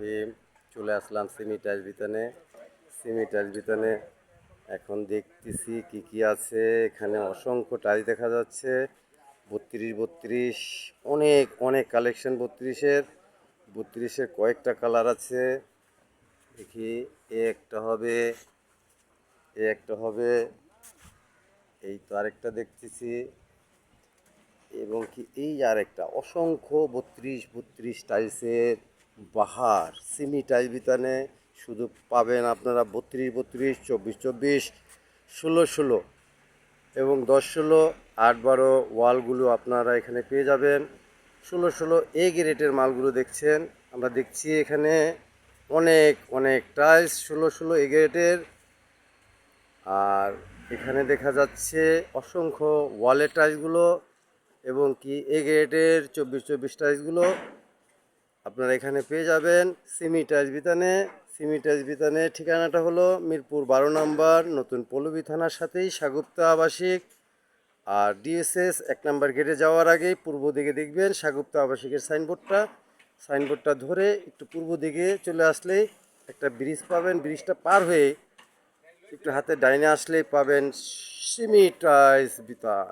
আমি চলে আসলাম সিমি টাইলস বিতানে। এখন দেখতেছি কি কি আছে এখানে। অসংখ্য টাইলস দেখা যাচ্ছে। 32 অনেক অনেক কালেকশন। 32-এর কয়েকটা কালার আছে। দেখি এ একটা হবে, এ একটা হবে, এই তো আরেকটা দেখতেছি, এবং কি এই আরেকটা। অসংখ্য 32 টাইলসের বাহার সিমি টাইলস বিতানে। শুধু পাবেন আপনারা 32, 24, 16 এবং 10-16, 8-12 ওয়ালগুলো আপনারা এখানে পেয়ে যাবেন। 16 এ গ্রেডের মালগুলো দেখছেন। আমরা দেখছি এখানে অনেক অনেক টাইলস 16 এ গ্রেডের। আর এখানে দেখা যাচ্ছে অসংখ্য ওয়ালের টাইলসগুলো এবং কি এ গ্রেডের 24 টাইলসগুলো আপনারা এখানে পেয়ে যাবেন সিমি টাইলস বিতানে। ঠিকানাটা হলো মিরপুর 12 নম্বর, নতুন পল্লবী থানার সাথেই সাগুপ্তা আবাসিক। আর ডিএসএস 1 নম্বর গেটে যাওয়ার আগেই পূর্ব দিকে দেখবেন সাগুপ্তা আবাসিকের সাইনবোর্ডটা ধরে একটু পূর্ব দিকে চলে আসলেই একটা ব্রিজ পাবেন। ব্রিজটা পার হয়ে একটু হাতে ডাইনে আসলেই পাবেন সিমি টাইলস বিতান।